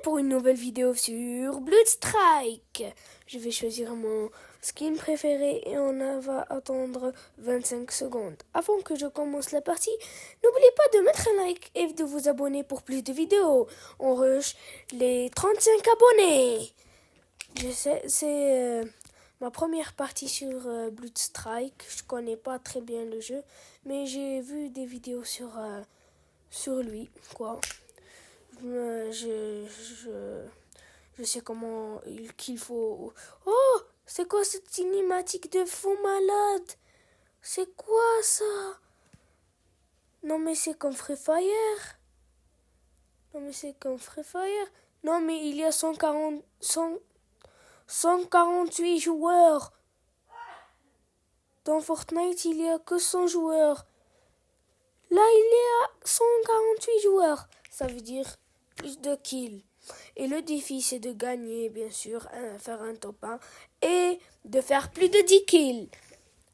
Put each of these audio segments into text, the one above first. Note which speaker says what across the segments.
Speaker 1: pour une nouvelle vidéo sur Blood Strike. Je vais choisir mon skin préféré et on va attendre 25 secondes. Avant que je commence la partie, n'oubliez pas de mettre un like et de vous abonner pour plus de vidéos. On rush les 35 abonnés. Je sais, c'est ma première partie sur Blood Strike. Je connais pas très bien le jeu, mais j'ai vu des vidéos sur lui, quoi. Je sais qu'il faut... Oh, c'est quoi cette cinématique de fou malade? C'est quoi ça? Non mais c'est comme Free Fire. Non mais il y a 148 joueurs. Dans Fortnite, il y a que 100 joueurs. Là, il y a 148 joueurs. Ça veut dire plus de kills. Et le défi, c'est de gagner, bien sûr, faire un top 1 et de faire plus de 10 kills.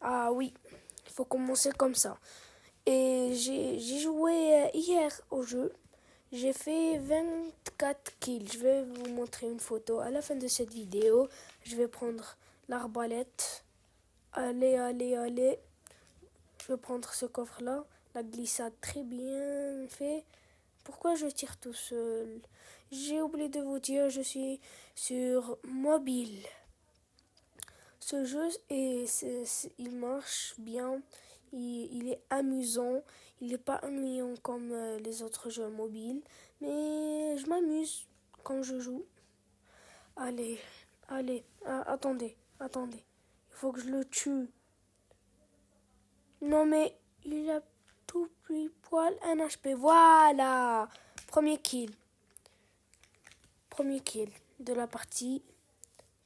Speaker 1: Ah oui, il faut commencer comme ça. Et j'ai joué hier au jeu. J'ai fait 24 kills. Je vais vous montrer une photo à la fin de cette vidéo. Je vais prendre l'arbalète. Allez. Je vais prendre ce coffre-là. La glissade très bien fait. Pourquoi je tire tout seul? J'ai oublié de vous dire, je suis sur mobile. Ce jeu, il marche bien. Il est amusant. Il n'est pas ennuyant comme les autres jeux mobiles. Mais je m'amuse quand je joue. Allez. Attendez. Il faut que je le tue. Non mais, il a tout pris poil, un HP. Voilà. Premier kill de la partie.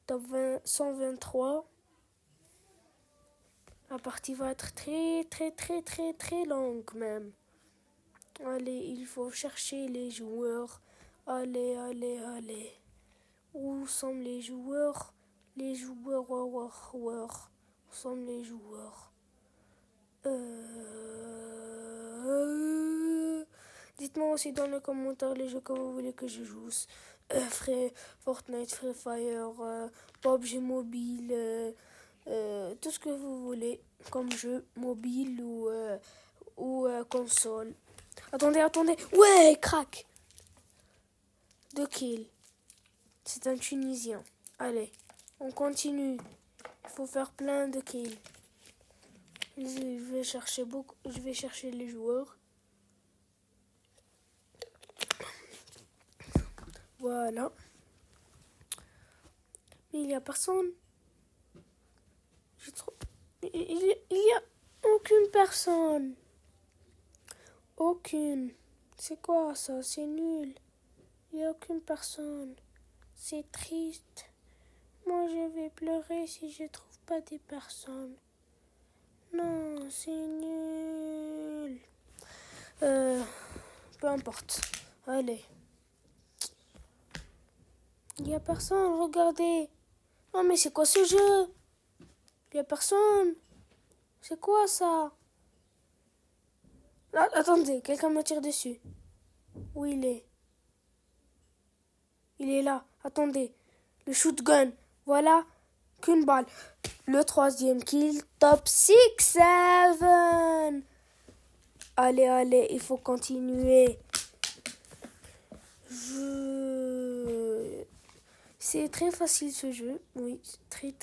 Speaker 1: Top 123. La partie va être très longue même. Allez, il faut chercher les joueurs. Allez. Où sont les joueurs? Où sont les joueurs? Dites-moi aussi dans les commentaires les jeux que vous voulez que je joue. Fortnite, Free Fire, PUBG Mobile, tout ce que vous voulez comme jeu mobile ou console. Attendez. Ouais, crack. 2 kills. C'est un Tunisien. Allez, on continue. Il faut faire plein de kills. Je vais chercher les joueurs. Voilà. Mais il n'y a personne. Il y a aucune personne. Aucune. C'est quoi ça? C'est nul. Il n'y a aucune personne. C'est triste. Moi, je vais pleurer si je trouve pas des personnes. Non, c'est nul. Peu importe. Allez. Il n'y a personne, regardez. Non mais c'est quoi ce jeu? Il n'y a personne. C'est quoi ça? Là, attendez, quelqu'un me tire dessus. Où il est? Il est là. Attendez. Le shotgun. Voilà. Qu'une balle. Le 3e kill. Top 6-7. Allez, il faut continuer. C'est très facile ce jeu. Oui, très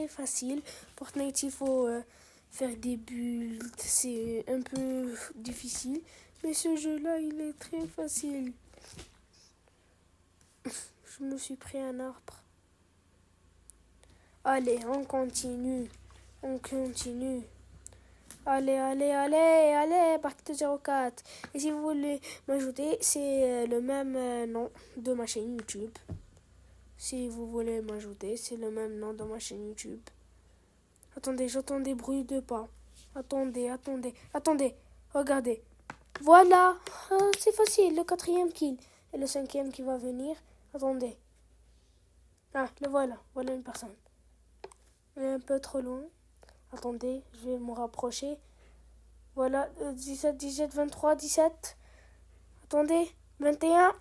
Speaker 1: facile. Fortnite, il faut faire des builds. C'est un peu difficile. Mais ce jeu-là, il est très facile. Je me suis pris un arbre. Allez, on continue. Allez, partie de 04. Et si vous voulez m'ajouter, c'est le même nom de ma chaîne YouTube. Si vous voulez m'ajouter, c'est le même nom de ma chaîne YouTube. Attendez, j'entends des bruits de pas. Attendez. Regardez. Voilà. C'est facile, le 4e kill. Et le 5e qui va venir. Attendez. Ah, le voilà. Voilà une personne. Il est un peu trop loin. Attendez, je vais me rapprocher. Voilà, 17, 23, 17. Attendez, 21.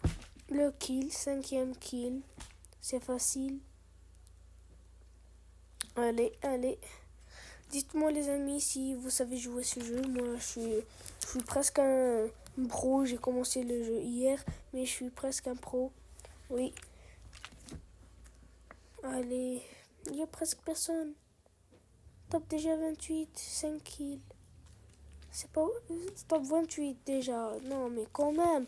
Speaker 1: Le kill, 5e kill. C'est facile. Allez, allez. Dites-moi les amis si vous savez jouer ce jeu. Moi je suis presque un pro. J'ai commencé le jeu hier, mais je suis presque un pro. Oui. Allez, il n'y a presque personne. Top déjà 28, 5 kills. C'est pas top 28 déjà. Non mais quand même.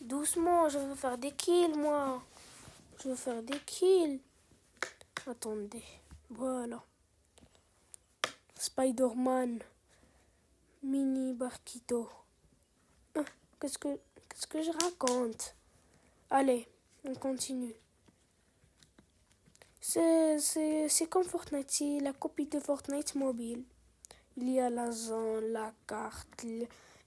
Speaker 1: Doucement, je veux faire des kills moi. Je veux faire des kills. Attendez. Voilà. Spider-Man. Mini Barquito. Qu'est-ce que je raconte? Allez, on continue. C'est comme Fortnite, c'est la copie de Fortnite mobile. Il y a la zone, la carte,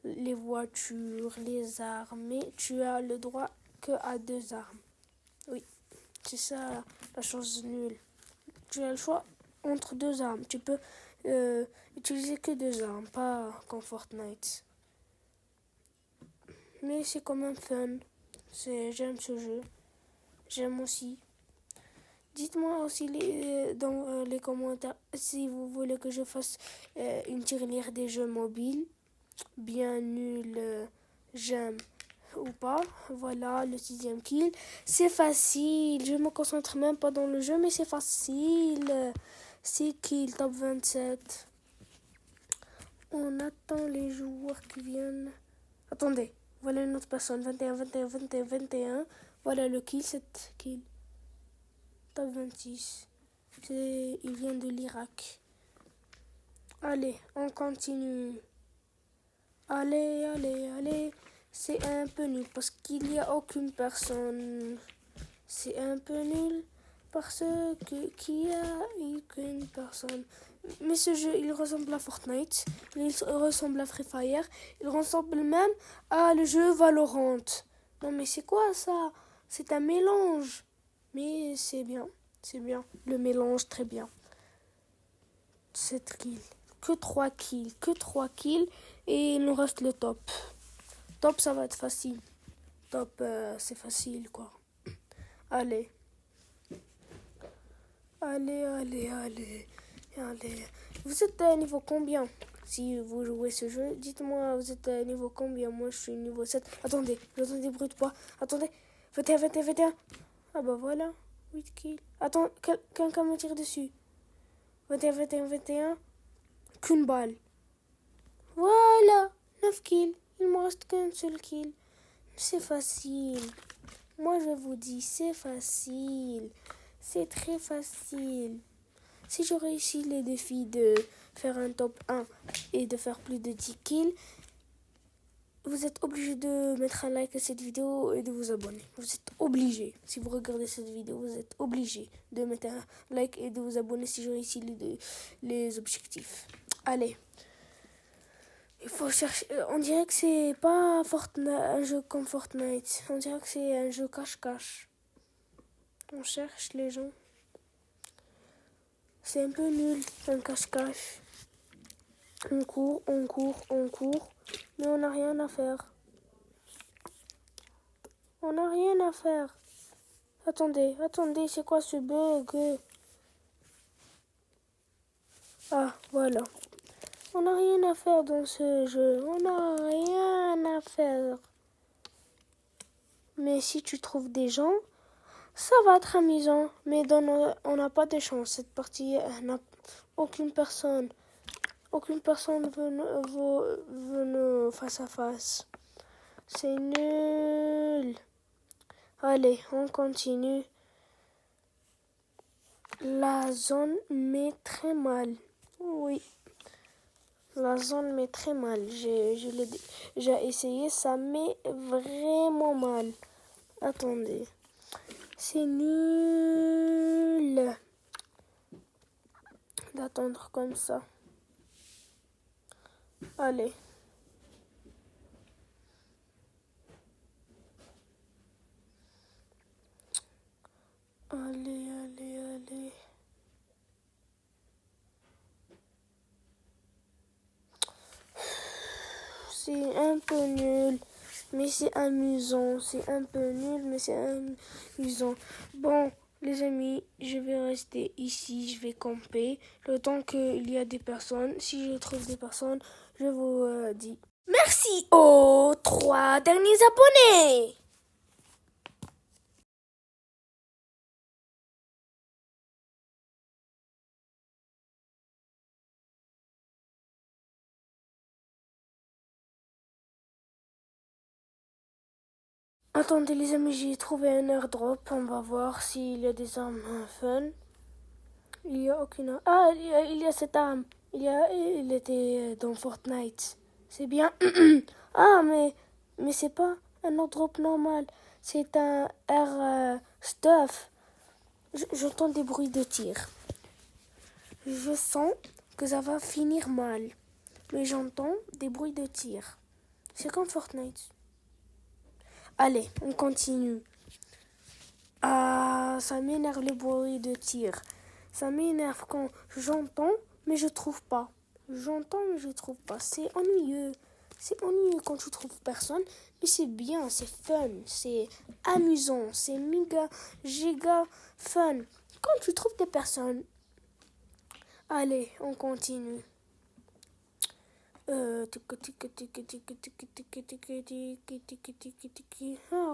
Speaker 1: les voitures, les armes, mais tu as le droit que à 2 armes. Oui, c'est ça la chose nulle. Tu as le choix entre 2 armes. Tu peux utiliser que 2 armes, pas comme Fortnite. Mais c'est quand même fun. J'aime ce jeu. J'aime aussi. Dites-moi aussi dans les commentaires si vous voulez que je fasse une tirelire des jeux mobiles. Bien nul, j'aime ou pas. Voilà le 6e kill. C'est facile. Je me concentre même pas dans le jeu, mais c'est facile. 6 kills, top 27. On attend les joueurs qui viennent. Attendez. Voilà une autre personne. 21, 21, 21, 21. Voilà le kill, 7 kills. Top 26. Il vient de l'Irak. Allez, on continue. Allez, allez, allez. C'est un peu nul parce qu'il n'y a aucune personne. C'est un peu nul parce qu'il n'y a aucune personne. Mais ce jeu, il ressemble à Fortnite. Il ressemble à Free Fire. Il ressemble même à le jeu Valorant. Non mais c'est quoi ça? C'est un mélange. Mais c'est bien. C'est bien. Le mélange, très bien. 7 kills. Que 3 kills. Que 3 kills. Et il nous reste le top. Top, ça va être facile. Top, c'est facile, quoi. Allez. Allez, allez, allez. Allez. Vous êtes à niveau combien? Si vous jouez ce jeu, dites-moi, vous êtes à niveau combien? Moi, je suis niveau 7. Attendez, j'entends des bruits de pas. Attendez. 21, 21, 21. Ah bah voilà. 8 kills. Attends, quelqu'un me tire dessus. 21, 21, 21. Qu'une balle. Voilà. 9 kills. Il me reste qu'un seul kill. C'est facile. Moi, je vous dis, c'est facile. C'est très facile. Si je réussis les défis de faire un top 1 et de faire plus de 10 kills, vous êtes obligé de mettre un like à cette vidéo et de vous abonner. Vous êtes obligé. Si vous regardez cette vidéo, vous êtes obligé de mettre un like et de vous abonner si je réussis les objectifs. Allez. Il faut chercher. On dirait que c'est pas un jeu comme Fortnite. On dirait que c'est un jeu cache-cache. On cherche les gens. C'est un peu nul, un cache-cache. On court, on court, on court. Mais on n'a rien à faire. On n'a rien à faire. Attendez, attendez, c'est quoi ce bug? Ah, voilà. On n'a rien à faire dans ce jeu. On n'a rien à faire. Mais si tu trouves des gens, ça va être amusant. Mais on n'a pas de chance. Cette partie n'a aucune personne. Aucune personne veut nous face à face. C'est nul. Allez, on continue. La zone met très mal. Oui. La zone met très mal. J'ai essayé, ça met vraiment mal. Attendez. C'est nul d'attendre comme ça. Allez. Allez, allez, allez. C'est un peu nul. Mais c'est amusant. C'est un peu nul, mais c'est amusant. Bon, les amis, je vais rester ici. Je vais camper. Le temps qu'il y a des personnes. Si je trouve des personnes, je vous dis. Merci aux 3 derniers abonnés. Attendez les amis, j'ai trouvé un airdrop. On va voir s'il y a des armes fun. Il y a aucune arme. Ah, il y a cette arme. Il était dans Fortnite. C'est bien. Ah, mais c'est pas un airdrop normal. C'est un air stuff. J'entends des bruits de tir. Je sens que ça va finir mal. Mais j'entends des bruits de tir. C'est comme Fortnite. Allez, on continue. Ah, ça m'énerve les bruits de tir. Ça m'énerve quand j'entends, mais je trouve pas. J'entends, mais je trouve pas. C'est ennuyeux. C'est ennuyeux quand tu trouves personne. Mais c'est bien, c'est fun, c'est amusant, c'est giga fun. Quand tu trouves des personnes. Allez, on continue. Ah,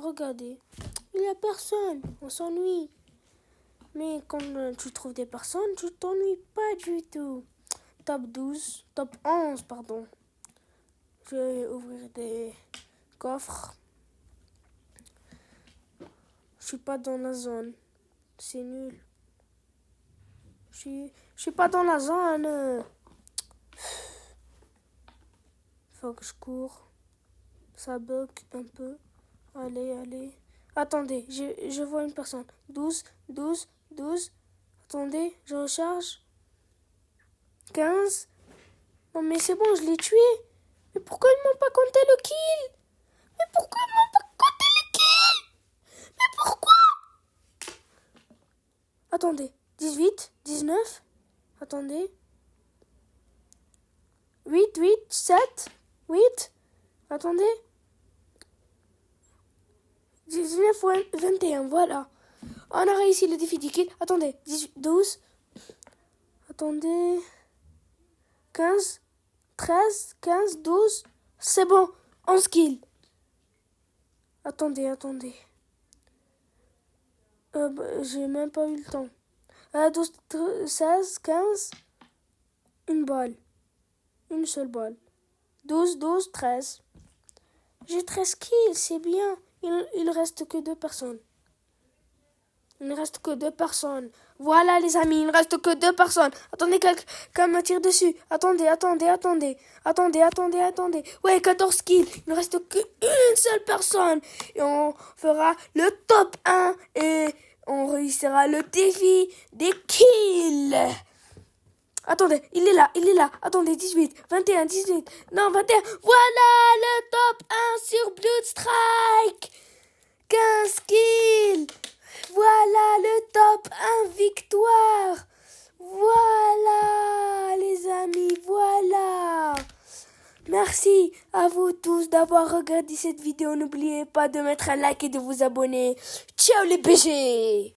Speaker 1: regardez, il n'y a personne, on s'ennuie. Mais quand tu trouves des personnes, tu t'ennuies pas du tout. Top 11, pardon. Je vais ouvrir des coffres. Je suis pas dans la zone, c'est nul. Je suis pas dans la zone. Faut que je cours. Ça bug un peu. Allez. Attendez, je vois une personne. 12. Attendez, je recharge. 15. Non mais c'est bon, je l'ai tué. Mais pourquoi ils m'ont pas compté le kill? Mais pourquoi ils m'ont pas compté le kill? Mais pourquoi? Attendez, 18, 19. Attendez. 8, 7, 8. Attendez. 19, 21, voilà. On a réussi le défi du kill. Attendez, 18, 12. Attendez. 15, 13, 15, 12. C'est bon, 11 kills. Attendez. J'ai même pas eu le temps. 12, 16, 15. Une balle. Une seule balle. 12, 13. J'ai 13 kills, c'est bien. Il reste que 2 personnes. Il ne reste que 2 personnes. Voilà les amis, il ne reste que 2 personnes. Attendez, quelqu'un me tire dessus. Attendez. Ouais, 14 kills. Il ne reste qu'une seule personne. Et on fera le top 1 et on réussira le défi des kills. Attendez, il est là. Attendez, 18, 21, 18. Non, 21. Voilà le top 1 sur Blood Strike. 15 kills. Voilà le top 1 victoire. Voilà les amis, voilà. Merci à vous tous d'avoir regardé cette vidéo. N'oubliez pas de mettre un like et de vous abonner. Ciao les BG.